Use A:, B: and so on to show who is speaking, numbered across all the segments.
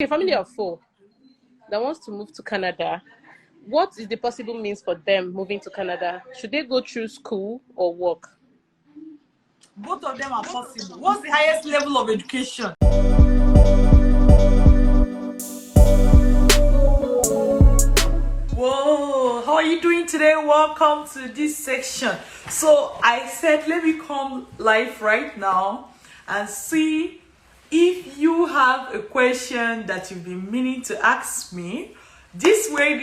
A: A family of 4 that wants to move to Canada, what is the possible means for them moving to Canada? Should they go through school or work?
B: Both of them are possible. What's the highest level of education? Whoa, how are you doing today? Welcome to this section. So I said, let me come live right now and see if you have a question that you've been meaning to ask me. This way,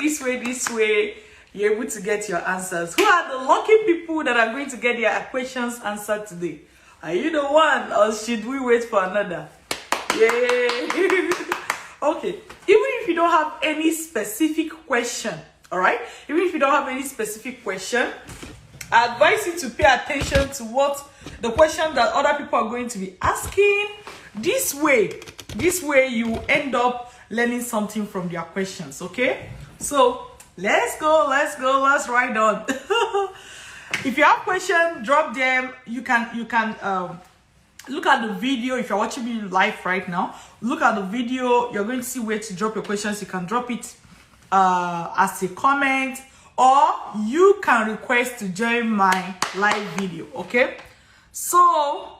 B: you're able to get your answers. Who are the lucky people that are going to get their questions answered today? Are you the one, or should we wait for another? Yay! Okay, even if you don't have any specific question, all right? Even if you don't have any specific question, I advise you to pay attention to what the question that other people are going to be asking. This way you end up learning something from their questions, okay? So let's go, let's ride on. If you have questions, drop them. You can look at the video. If you're watching me live right now, look at the video. You're going to see where to drop your questions. You can drop it as a comment, or you can request to join my live video, okay? So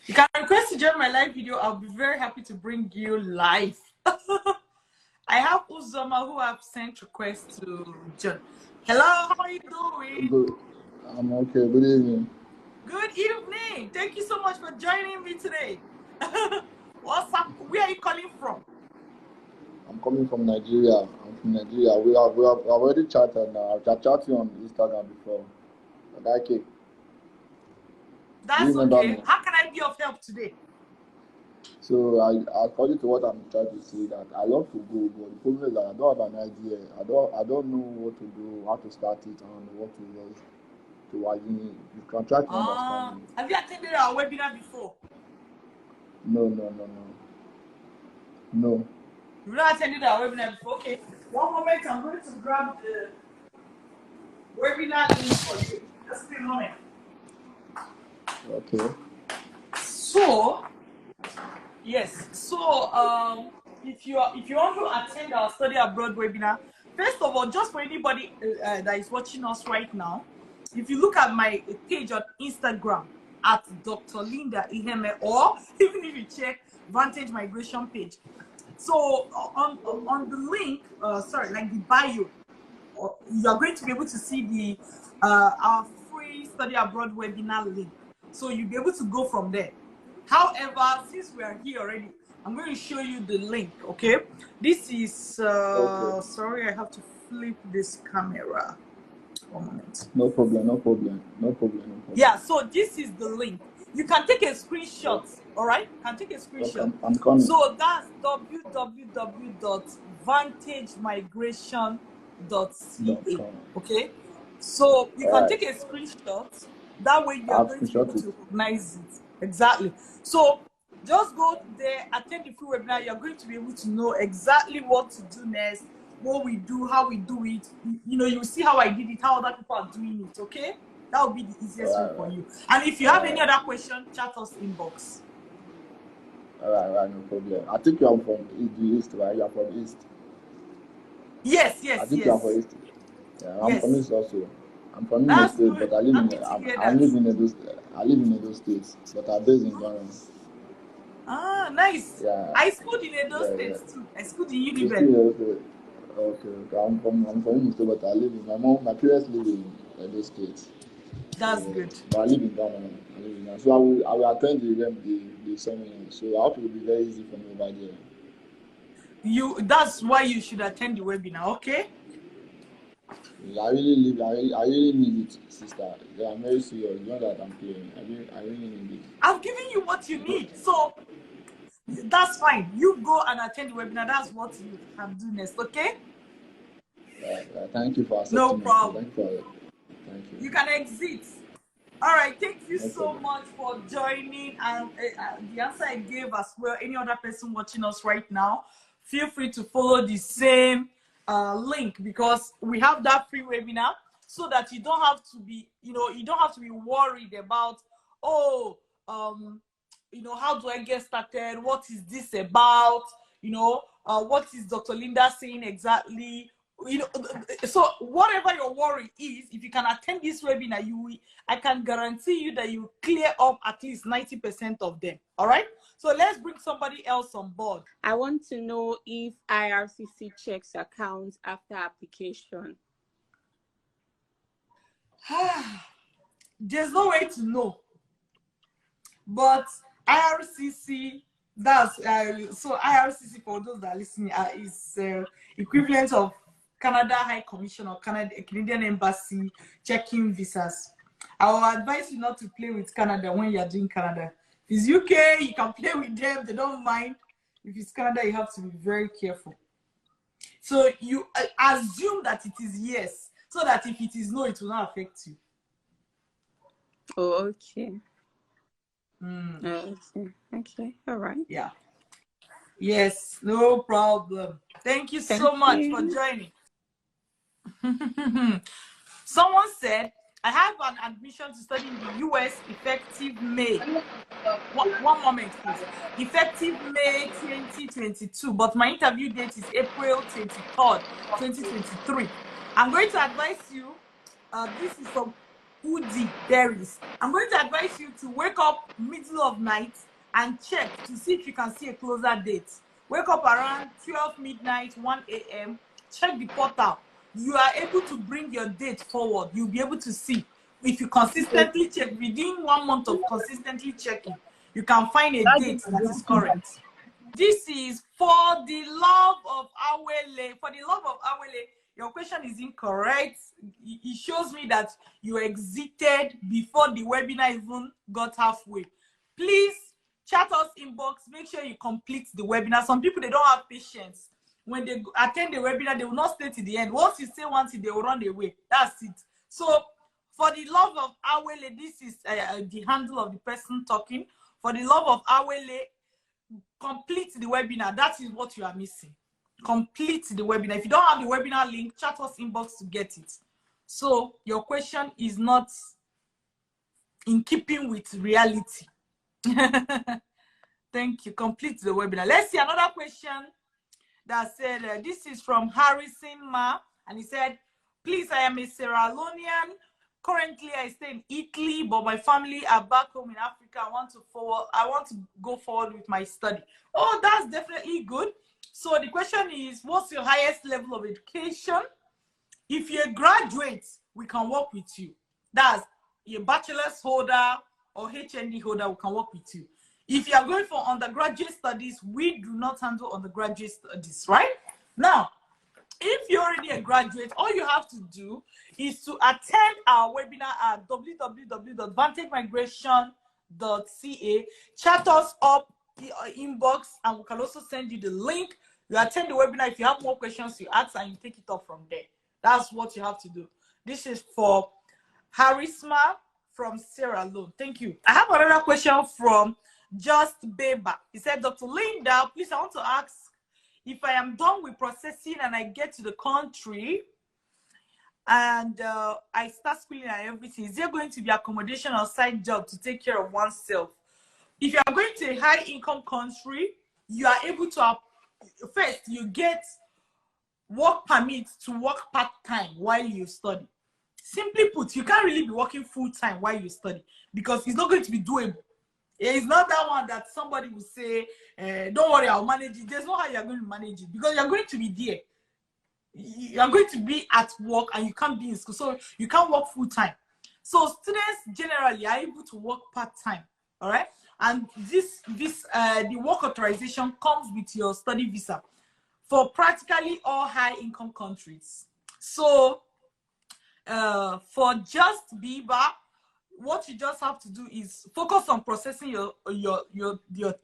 B: you can request to join my live video. I'll be very happy to bring you live. I have Uzoma who have sent requests to join. Hello, how are you doing?
C: Good. I'm okay. Good evening.
B: Good evening. Thank you so much for joining me today. What's up? Where are you calling from?
C: I'm coming from Nigeria. I'm from Nigeria. We have already chatted now. I've chatted on Instagram before. Okay.
B: That's okay. How can I be of help today?
C: So according to what I'm trying to say, that I love to go, but the problem is that I don't have an idea. I don't know what to do, how to start it, and what to use to you can try to understand me.
B: Have you attended our webinar before?
C: No.
B: You've not attended our webinar before? Okay. One moment, I'm going to grab the webinar link for you. Just a moment.
C: Okay.
B: So, yes. So, if you want to attend our study abroad webinar, first of all, just for anybody that is watching us right now, if you look at my page on Instagram at Dr. Linda Iheme, or even if you check Vantage Migration page, so on the link, like the bio, you are going to be able to see the our free study abroad webinar link. So you'll be able to go from there. However, since we are here already, I'm going to show you the link, okay? This is,
C: okay.
B: Sorry, I have to flip this camera. 1 moment.
C: No problem.
B: Yeah, so this is the link. You can take a screenshot, all right? You can take a screenshot.
C: Okay, I'm coming.
B: So that's www.vantagemigration.ca, okay? So you can take a screenshot. That way you are going to be able to recognize it. Exactly. So just go there, attend the free webinar. You're going to be able to know exactly what to do next, what we do, how we do it. You know, you see how I did it, how other people are doing it, okay? That will be the easiest way for you. And if you have any other question, chat us inbox.
C: All right, no problem. I think you are from the East, right? You are from East.
B: Yes.
C: I think you are from East. Yeah, I'm from East also. I'm from
B: That's
C: State,
B: good.
C: but I live in Edo State, but I'm based in Ghana.
B: Ah, nice.
C: Yeah.
B: I schooled in Edo State too. I schooled in Uniben.
C: Okay. I'm from Edo State, but I live in my parents live in Edo State.
B: That's good.
C: But I live in Ghana. So I will attend the seminar. So I hope it will be very easy for me over there.
B: That's why you should attend the webinar, okay?
C: I really need it, sister. Yeah, I'm very serious. You know that I'm playing. I really need it.
B: I've given you what you need, so that's fine. You go and attend the webinar. That's what you can do next, okay?
C: Thank you for accepting.
B: No problem.
C: Thank you.
B: You can exit. All right. Thank you so much for joining. And the answer I gave as well. Any other person watching us right now, feel free to follow the same link, because we have that free webinar, so that you don't have to be, you don't have to be worried about, how do I get started? What is this about? What is Dr. Linda saying exactly? So whatever your worry is, if you can attend this webinar, I can guarantee you that you clear up at least 90% of them. All right. So let's bring somebody else on board.
D: I want to know if IRCC checks accounts after application.
B: There's no way to know, but IRCC, that's so IRCC, for those that are listening, is equivalent of Canada High Commission or Canadian Embassy checking visas. I will advise you not to play with Canada when you are doing Canada. If it's UK, you can play with them, they don't mind. If it's Canada, you have to be very careful. So you assume that it is yes, so that if it is no, it will not affect you.
D: Oh, okay. Okay, all right.
B: Yeah. Yes, no problem. Thank you so much for joining. Someone said, I have an admission to study in the US effective May. One moment, please. Effective May 2022, but my interview date is April 23rd, 2023. I'm going to advise you, this is from Udi Berries. I'm going to advise you to wake up middle of night and check to see if you can see a closer date. Wake up around 12 midnight, 1 a.m. Check the portal. You are able to bring your date forward. You'll be able to see. If you consistently check, within 1 month of consistently checking, you can find a date that is correct. This is for the love of Awele. For the love of Awele, your question is incorrect. It shows me that you exited before the webinar even got halfway. Please chat us inbox. Make sure you complete the webinar. Some people, they don't have patience. When they attend the webinar, they will not stay to the end. Once you say one thing, they will run away. That's it. So for the love of Awele, this is the handle of the person talking. For the love of Awele, complete the webinar. That is what you are missing. Complete the webinar. If you don't have the webinar link, chat us inbox to get it. So your question is not in keeping with reality. Thank you. Complete the webinar. Let's see another question that said, this is from Harrison Ma, and he said, please, I am a Sierra Leonean. Currently, I stay in Italy, but my family are back home in Africa. I want to go forward with my study. Oh, that's definitely good. So the question is, what's your highest level of education? If you're a graduate, we can work with you. That's a bachelor's holder or HND holder, we can work with you. If you are going for undergraduate studies, we do not handle undergraduate studies, right? Now, if you're already a graduate, all you have to do is to attend our webinar at www.vantagemigration.ca. Chat us up inbox, and we can also send you the link. You attend the webinar. If you have more questions, you ask and you take it up from there. That's what you have to do. This is for Harisma from Sierra Leone. Thank you. I have another question from Just Beba. He said, Dr. Linda, please, I want to ask, if I am done with processing and I get to the country and I start schooling and everything, is there going to be accommodation or side job to take care of oneself? If you are going to a high income country, you are able to, first, you get work permits to work part-time while you study. Simply put, you can't really be working full-time while you study because it's not going to be doable. It's not that one that somebody will say, don't worry, I'll manage it. There's no how you're going to manage it because you're going to be there. You're going to be at work and you can't be in school. So you can't work full time. So students generally are able to work part-time. All right. And the work authorization comes with your study visa for practically all high income countries. So for Just Bieber, what you just have to do is focus on processing your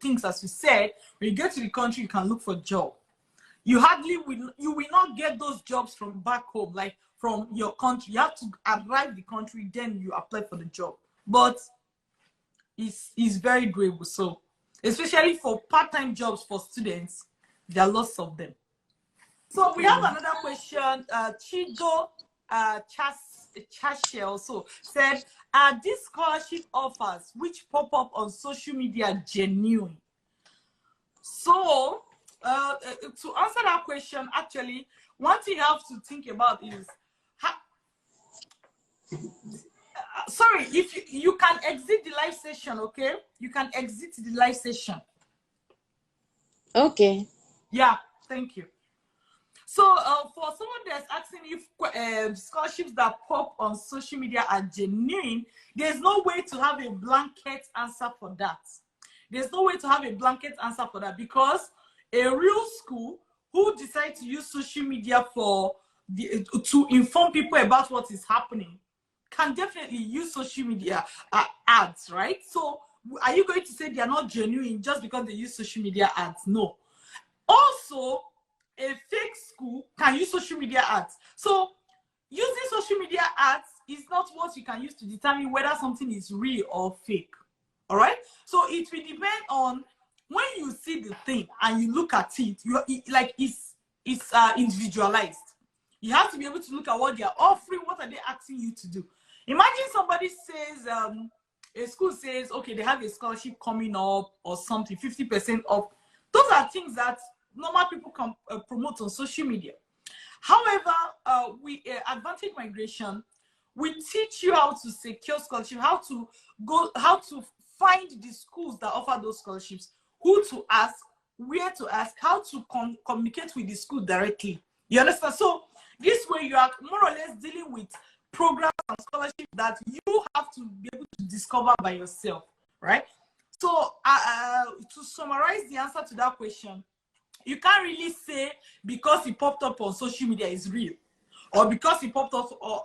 B: things. As you said, when you get to the country, you can look for a job. You will not get those jobs from back home, like from your country. You have to arrive the country, then you apply for the job. But it's very doable. So especially for part-time jobs for students, there are lots of them. So we have another question. Chido Chashe also said, Are these scholarship offers which pop up on social media genuine? So, to answer that question, actually, one thing you have to think about is, sorry, if you can exit the live session, okay? You can exit the live session.
A: Okay.
B: Yeah, thank you. So, for someone that's asking if scholarships that pop on social media are genuine, there's no way to have a blanket answer for that. There's no way to have a blanket answer for that, because a real school who decide to use social media for to inform people about what is happening can definitely use social media ads, right? So, are you going to say they are not genuine just because they use social media ads? No. Also, a fake school can use social media ads. So using social media ads is not what you can use to determine whether something is real or fake. All right. So it will depend on when you see the thing and you look at it. It's individualized. You have to be able to look at what they are offering. What are they asking you to do? Imagine somebody says, a school says, okay, they have a scholarship coming up or something, 50% off. Those are things that normal people can promote on social media. However, we Advantage Migration, we teach you how to secure scholarship, how to find the schools that offer those scholarships, who to ask, where to ask, how to communicate with the school directly. You understand? So this way you are more or less dealing with programs and scholarships that you have to be able to discover by yourself, right? So to summarize the answer to that question, you can't really say because it popped up on social media is real, or because it popped up or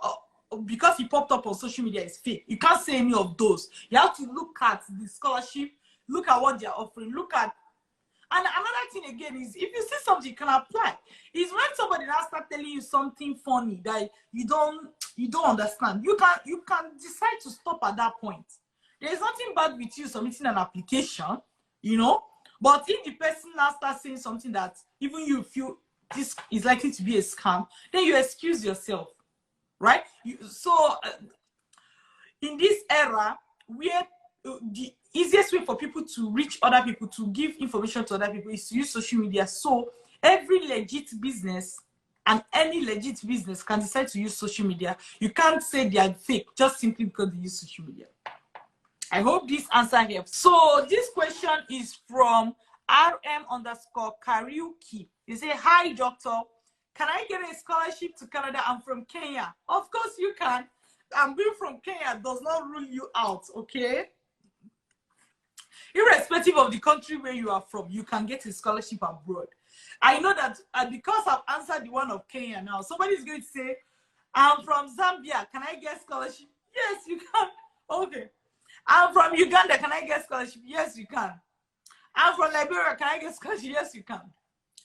B: because it popped up on social media is fake. You can't say any of those. You have to look at the scholarship, look at what they're offering, look at. And another thing again is, if you see something you can apply, is when somebody now start telling you something funny that you don't understand, you can decide to stop at that point. There's nothing bad with you submitting an application, you know. But if the person now starts saying something that even you feel this is likely to be a scam, then you excuse yourself, right? In this era, where the easiest way for people to reach other people, to give information to other people, is to use social media. So every legit business and any legit business can decide to use social media. You can't say they are fake just simply because they use social media. I hope this answer helps. So this question is from RM_karaoke. They say, hi, doctor. Can I get a scholarship to Canada? I'm from Kenya. Of course you can. And being from Kenya does not rule you out, okay? Irrespective of the country where you are from, you can get a scholarship abroad. I know that because I've answered the one of Kenya now, somebody's going to say, I'm from Zambia. Can I get scholarship? Yes, you can. Okay. I'm from Uganda. Can I get scholarship? Yes, you can. I'm from Liberia. Can I get scholarship? Yes, you can.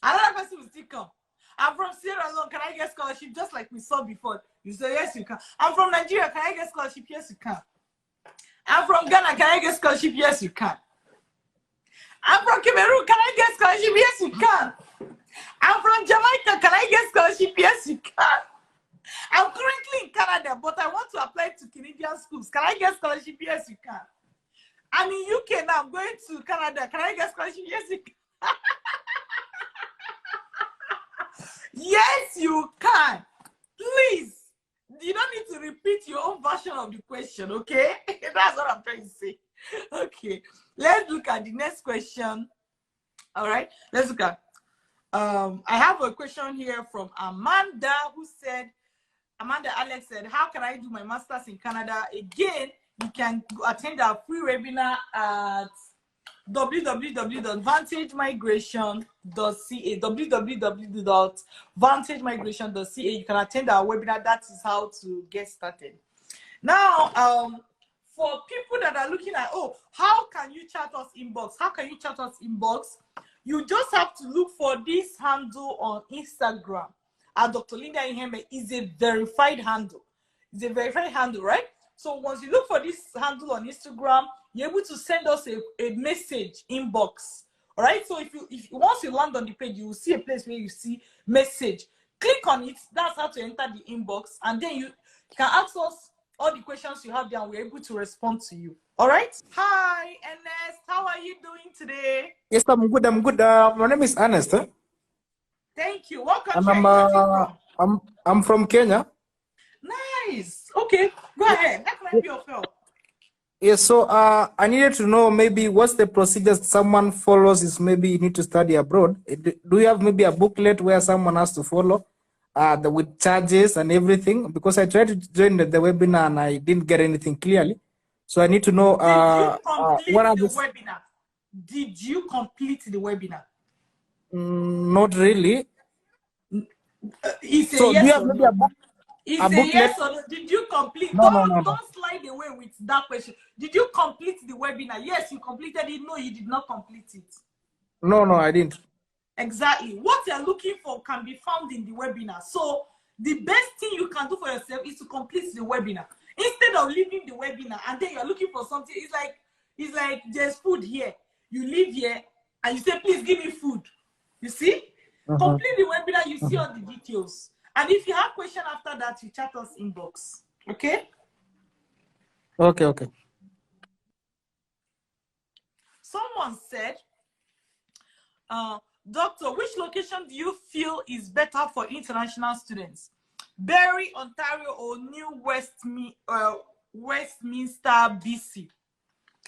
B: Another person will still come. I'm from Sierra Leone. Can I get scholarship? Just like we saw before. You say, yes, you can. I'm from Nigeria. Can I get scholarship? Yes, you can. I'm from Ghana. Can I get scholarship? Yes, you can. I'm from Cameroon. Can I get scholarship? Yes, you can. I'm from Jamaica. Can I get scholarship? Yes, you can. I'm currently in Canada, but I want to apply to Canadian schools. Can I get scholarship? Yes, you can. I'm in UK now. I'm going to Canada. Can I get scholarship? Yes, you can. Yes, you can. Please, you don't need to repeat your own version of the question, okay? That's what I'm trying to say. Okay, let's look at the next question. All right, let's look at. I have a question here from Amanda, who said, Amanda Alex said, how can I do my master's in Canada? Again, you can attend our free webinar at www.vantagemigration.ca, www.vantagemigration.ca. You can attend our webinar. That is how to get started. Now, for people that are looking at, oh, how can you chat us inbox? How can you chat us inbox? You just have to look for this handle on Instagram. Dr. Linda Iheme is a verified handle. It's a verified handle, right? So once you look for this handle on Instagram, you're able to send us a message inbox. All right. So if once you land on the page, you will see a place where you see message. Click on it. That's how to enter the inbox, and then you can ask us all the questions you have there, and we're able to respond to you. All right? Hi, Ernest. How are you doing today?
E: Yes, I'm good. I'm good. My name is Ernest.
B: Thank you. What
E: And
B: country are you watching from?
E: I'm from Kenya.
B: Nice. Okay, go ahead. How can I be of help?
E: Yes, so I needed to know maybe what's the procedures someone follows is maybe you need to study abroad. Do you have maybe a booklet where someone has to follow with charges and everything? Because I tried to join the webinar and I didn't get anything clearly. So I need to know
B: Did you complete
E: what are
B: the
E: the...
B: webinar? Did you complete the webinar?
E: Not really.
B: It's a
E: So do you
B: yes
E: have
B: or
E: maybe a
B: no.
E: book?
B: It's
E: A
B: a
E: booklet?
B: yes or no. Did you complete?
E: No, no, no, no.
B: Don't slide away with that question. Did you complete the webinar? Yes, you completed it. No, you did not complete it.
E: No, no, I didn't.
B: Exactly. What you're looking for can be found in the webinar. So the best thing you can do for yourself is to complete the webinar. Instead of leaving the webinar and then you're looking for something, it's like there's food here. You leave here and you say, please give me food. You see? Complete the webinar, you see all the details. And if you have question after that, you chat us inbox. Okay?
E: Okay, okay.
B: Someone said, Doctor, which location do you feel is better for international students? Barrie, Ontario, or New Westminster, BC?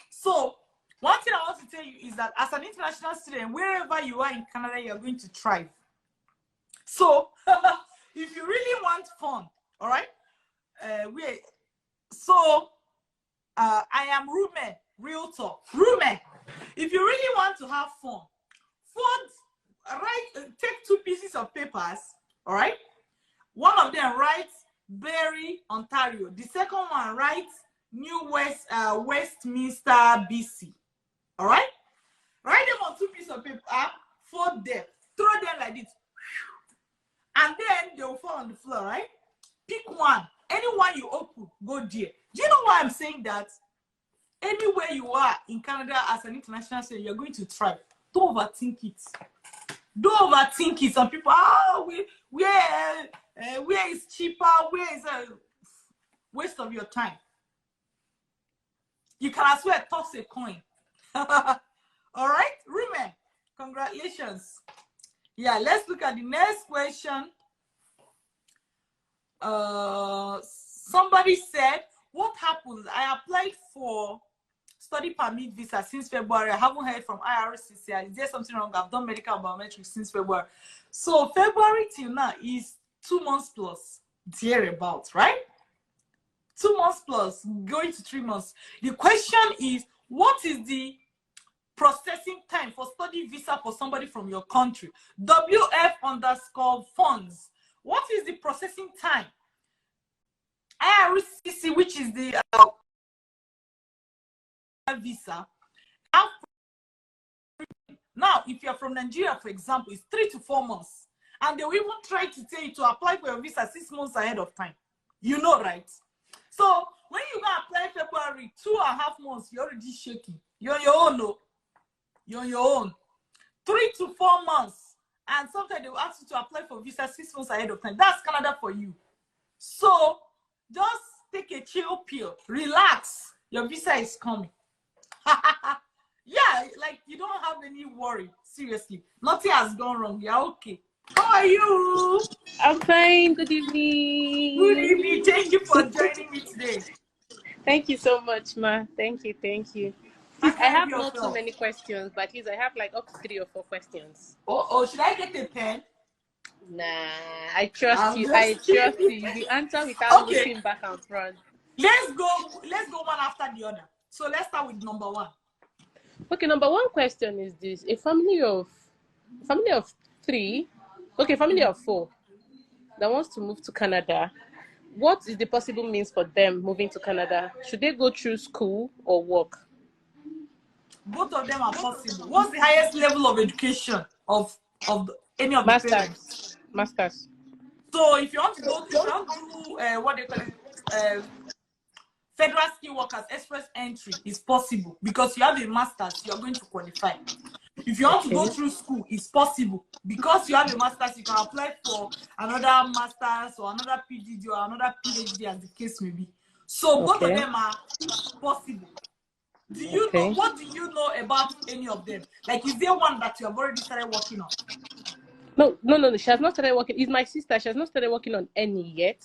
B: So, one thing I want to tell you is that as an international student, wherever you are in Canada, you're going to thrive. So, if you really want fun, all right? I am Rume, real talk. Rume, if you really want to have fun, take 2 pieces of papers, all right? One of them writes Barrie, Ontario. The second one writes Westminster, BC. All right? Write them on 2 pieces of paper, fold them, throw them like this, and then they will fall on the floor, right? Pick one. Anyone you open, go there. Do you know why I'm saying that? Anywhere you are in Canada as an international student, you're going to thrive. Don't overthink it. Don't overthink it. Some people, where is cheaper? Where is a waste of your time? You can as well toss a coin. All right, Rumen, congratulations. Yeah, let's look at the next question. Somebody said, what happens? I applied for study permit visa since February. I haven't heard from Ircc. Is there something wrong? I've done medical biometrics since February. So February till now is 2 months plus, thereabouts, right? 2 months plus, going to 3 months. The question is, what is the processing time for study visa for somebody from your country? WF_funds. What is the processing time? Ircc, which is the visa. Now, if you're from Nigeria, for example, it's 3 to 4 months. And they will even try to tell you to apply for your visa 6 months ahead of time. You know, right? So when you go apply February, 2.5 months, you're already shaking. You're on your own, no? You're on your own. 3 to 4 months. And sometimes they will ask you to apply for visa 6 months ahead of time. That's Canada for you. So just take a chill pill. Relax. Your visa is coming. Yeah, like you don't have any worry. Seriously. Nothing has gone wrong. You're okay. How are you?
A: I'm fine. Good evening.
B: Good evening. Thank you for joining me today.
A: Thank you so much, Ma. Thank you. Thank you. Please, I have not too many questions, but please, I have like up to 3 or 4 questions.
B: Oh, should I get a pen?
A: Nah, I trust you. I trust you. You answer without looking back and front.
B: Let's go one after the other. So let's start with number 1.
A: Okay, number 1 question is this: a family of 3, family of 4 that wants to move to Canada. What is the possible means for them moving to Canada? Should they go through school or work?
B: Both of them are possible. What's the highest level of education of any of the parents?
A: Masters.
B: So if you want to do what they call it, federal skill workers express entry is possible because you have a master's, you're going to qualify. If you want to go through school, it's possible because you have a master's. You can apply for another master's or another PhD or another PhD, as the case may be. So both of
A: Okay.
B: them are possible. Do you know,
A: Okay.
B: what do you know about any of them? Like, is there one that you have already started working on?
A: No. She has not started working. It's my sister. She has not started working on any yet.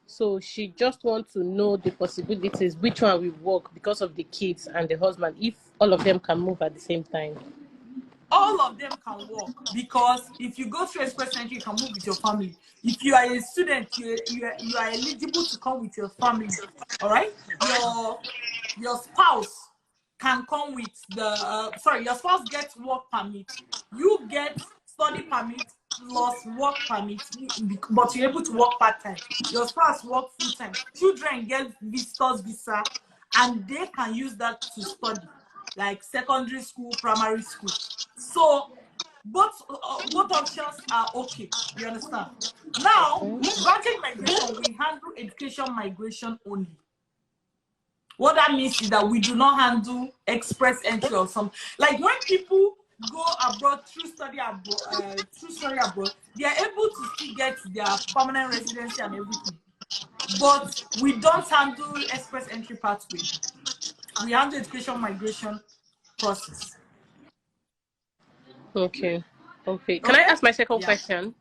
A: So she just wants to know the possibilities, which one will work because of the kids and the husband, if all of them can move at the same time.
B: All of them can work, because if you go through express entry, you can move with your family. If you are a student, you are eligible to come with your family. All right, your spouse can come with the your spouse gets work permit, you get study permit plus work permit, but you're able to work part-time. Your spouse work full-time. Children get visitors visa, and they can use that to study, like secondary school, primary school. So both options are okay. You understand? Now, with branching migration, we handle education migration only. What that means is that we do not handle express entry or something. Like when people go abroad through study abroad, they are able to still get their permanent residency and everything. But we don't handle express entry pathway. We handle education migration process.
A: Okay. Can I ask my second question?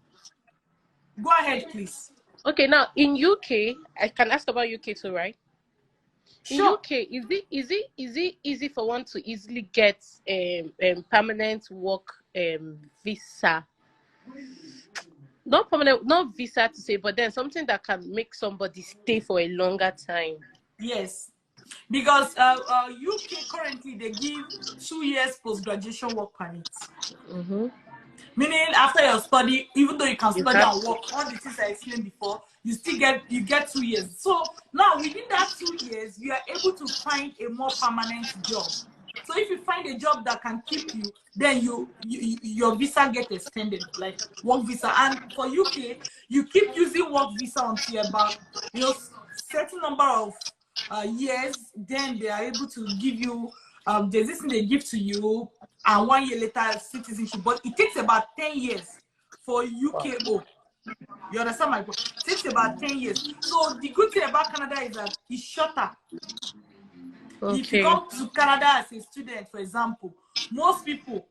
B: Go ahead, please.
A: Okay, now in UK, I can ask about UK too, right? In
B: Sure.
A: UK, is it easy for one to easily get permanent work visa? Not permanent, not visa to say, but then something that can make somebody stay for a longer time.
B: Yes, because UK currently they give 2 years post-graduation work permits. Meaning after your study, even though you can study and work, all the things I explained before, you still get 2 years. So now within that 2 years, you are able to find a more permanent job. So if you find a job that can keep you, then your visa get extended, like work visa. And for UK, you keep using work visa until about certain number of years. Then they are able to give you there's this thing they give to you, and 1 year later citizenship. But it takes about 10 years for UKO. You understand my point? It takes about 10 years. So the good thing about Canada is that it's shorter.
A: Okay.
B: If you come to Canada as a student, for example, most people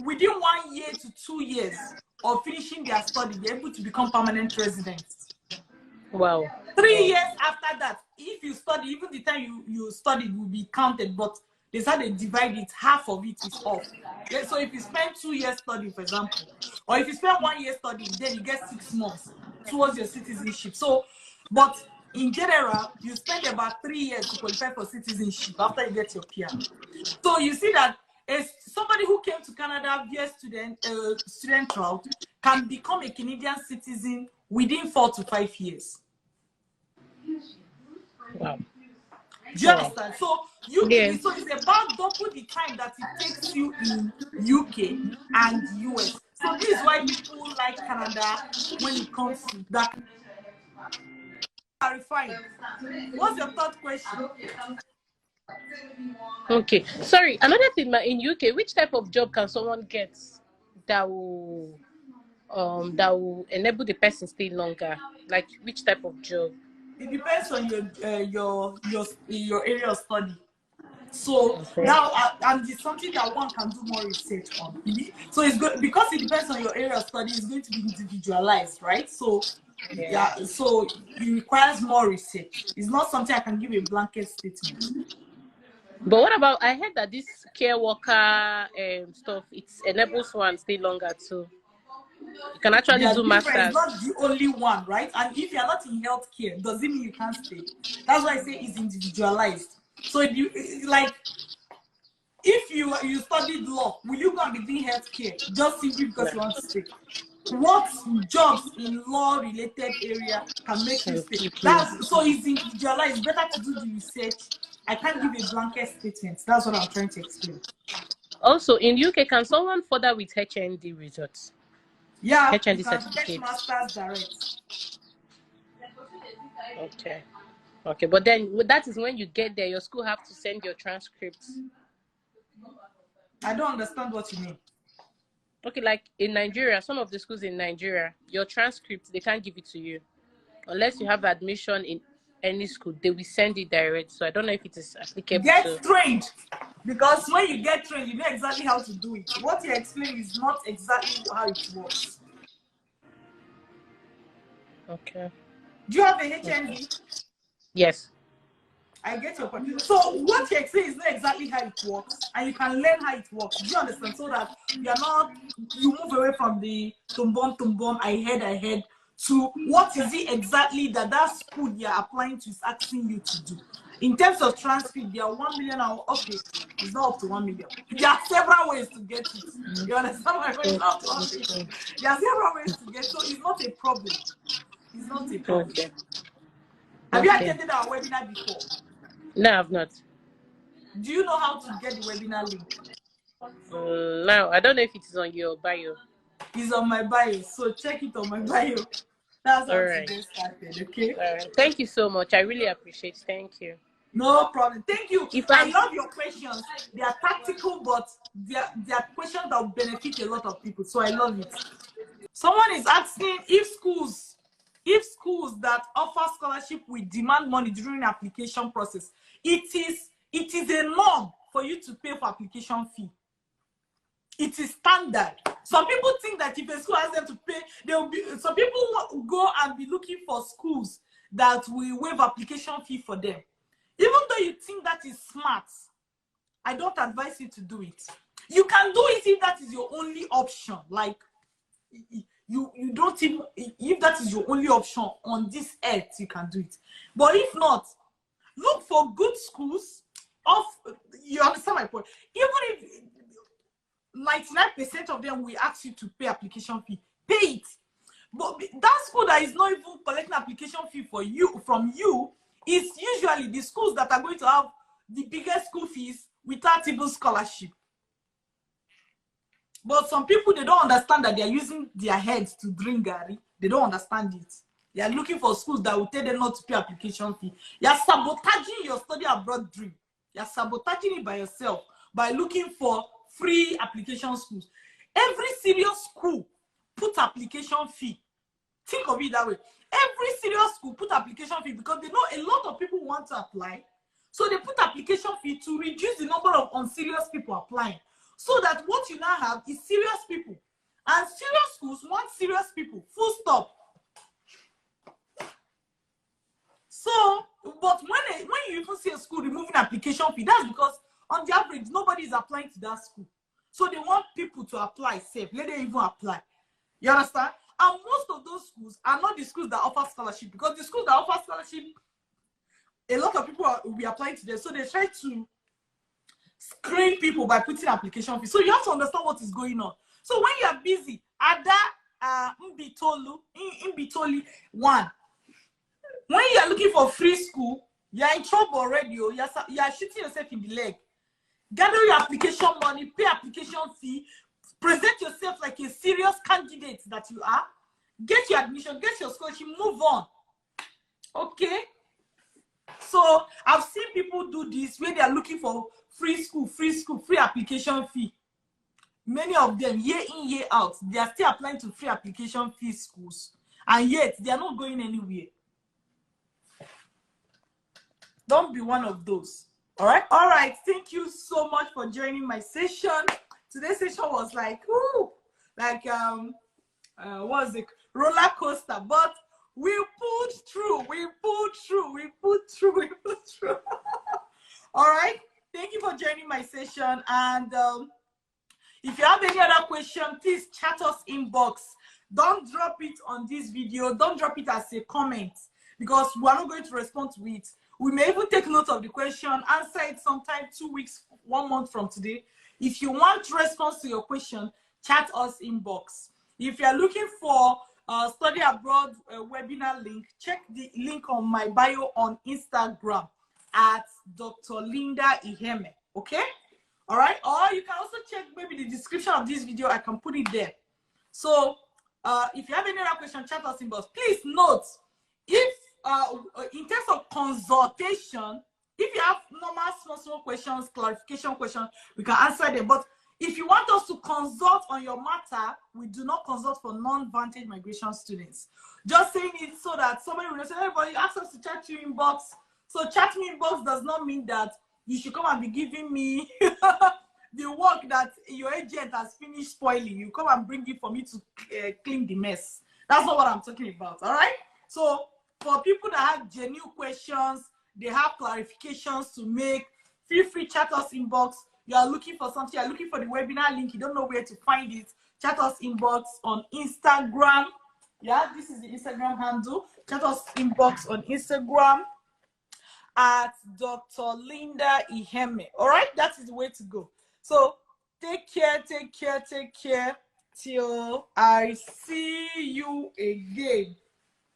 B: within 1 year to 2 years of finishing their study, they're able to become permanent residents.
A: Wow.
B: 3 years after that, if you study, even the time you studied will be counted, but there's how they divide it, half of it is off. Yeah, so if you spend 2 years studying, for example, or if you spend 1 year studying, then you get 6 months towards your citizenship. So, but in general, you spend about 3 years to qualify for citizenship after you get your PR. So you see that somebody who came to Canada via student route can become a Canadian citizen within 4 to 5 years.
A: Wow.
B: Do you understand? So so it's about double the time that it takes you in UK and US. So this is why people like Canada when it comes to that. Clarifying. What's your third question?
A: Okay. Sorry. Another thing, in UK, which type of job can someone get that will enable the person stay longer? Like which type of job?
B: It depends on your area of study. So now, and it's something that one can do more research on. So it's good because it depends on your area of study. It's going to be individualized, right? So so it requires more research. It's not something I can give a blanket statement.
A: But what about, I heard that this care worker stuff, it enables one stay longer too. You can actually do masters.
B: It's not the only one, right? And if you're not in healthcare, does it mean you can't stay? That's why I say it's individualized. So if you if you studied law, will you go and be doing healthcare just simply because you want to stay? What jobs in law-related area can make you stay? So it's individualized. It's better to do the research. I can't give a blanket statement. That's what I'm trying to explain.
A: Also, in UK, can someone further with HND results?
B: Yeah,
A: HND
B: you can get masters direct.
A: Okay, but then that is when you get there, your school have to send your transcripts.
B: I don't understand what you mean.
A: Okay, like in Nigeria, some of the schools in Nigeria, your transcript, they can't give it to you unless you have admission in any school, they will send it direct. So I don't know if it is applicable
B: Get
A: to.
B: trained, because when you get trained, you know exactly how to do it. What you explain is not exactly how it works.
A: Okay.
B: Do you have a HND?
A: Yes.
B: I get your point. So what you explain is not exactly how it works, and you can learn how it works. Do you understand? So that you move away from the tumbom, I heard to what is it exactly that school you're applying to is asking you to do. In terms of transcript, there are 1 million. Okay, it's not up to 1 million. There are several ways to get it. You understand my point? It's not up to 1 million. There are several ways to get, so it's not a problem. It's not a problem.
A: Okay.
B: Have you
A: Okay.
B: attended our webinar before?
A: No, I've not.
B: Do you know how to get the webinar link?
A: No, I don't know if it is on your bio.
B: It's on my bio, so check it on my bio. That's how to get started, okay?
A: All right. Thank you so much. I really appreciate it. Thank you.
B: No problem. Thank you.
A: If
B: I love your questions. They are tactical, but they are questions that will benefit a lot of people, so I love it. Someone is asking if schools that offer scholarship will demand money during application process. It is a norm for you to pay for application fee. It is standard. Some people think that if a school asks them to pay, some people go and be looking for schools that will waive application fee for them. Even though you think that is smart, I don't advise you to do it. You can do it if that is your only option. Like you don't even, if that is your only option on this earth, you can do it. But if not, look for good schools. You understand my point? Even if 99% of them will ask you to pay application fee, pay it. But that school that is not even collecting application fee from you is usually the schools that are going to have the biggest school fees without even scholarship. But some people, they don't understand that they are using their heads to drink Gary. They don't understand it. They are looking for schools that will tell them not to pay application fee. You are sabotaging your study abroad dream. You are sabotaging it by yourself by looking for free application schools. Every serious school put application fee. Think of it that way. Every serious school put application fee because they know a lot of people want to apply. So they put application fee to reduce the number of unserious people applying. So that what you now have is serious people. And serious schools want serious people. Full stop. So, but when you even see a school removing application fee, that's because on the average, nobody is applying to that school. So they want people to apply safe. Let them even apply. You understand? And most of those schools are not the schools that offer scholarship, because the schools that offer scholarship, a lot of people will be applying to them. So they try to screen people by putting application fee. So you have to understand what is going on. So when you are busy, Ada Mbitoli 1, when you are looking for free school, you are in trouble already. You are shooting yourself in the leg. Gather your application money, pay application fee, present yourself like a serious candidate that you are. Get your admission, get your scholarship, move on. Okay? So I've seen people do this when they are looking for free school, free application fee. Many of them, year in, year out, they are still applying to free application fee schools. And yet, they are not going anywhere. Don't be one of those. All right? All right. Thank you so much for joining my session. Today's session was like, what's it? Roller coaster. But we pulled through. All right. Thank you for joining my session. And if you have any other question, please chat us inbox. Don't drop it on this video. Don't drop it as a comment, because we're not going to respond to it. We may even take note of the question, answer it sometime 2 weeks, 1 month from today. If you want response to your question, chat us inbox. If you're looking for study abroad webinar link, check the link on my bio on Instagram at Dr. Linda Iheme. Okay? All right? Or you can also check maybe the description of this video. I can put it there. So if you have any other question, chat us inbox. Please note, if in terms of consultation, if you have normal small questions, clarification questions, we can answer them. But If you want us to consult on your matter, we do not consult for non-vantage migration students. Just saying it so that somebody will say, everybody ask us to chat you inbox. So chat me inbox does not mean that you should come and be giving me the work that your agent has finished spoiling. You come and bring it for me to clean the mess. That's not what I'm talking about, all right? So for people that have genuine questions, they have clarifications to make, feel free, chat us inbox. You are looking for something, you are looking for the webinar link, you don't know where to find it, chat us inbox on Instagram. Yeah, this is the Instagram handle. Chat us inbox on Instagram at Dr. Linda Iheme. All right, that is the way to go. So take care, take care, take care till I see you again.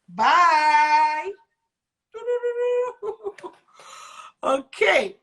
B: Bye. Okay.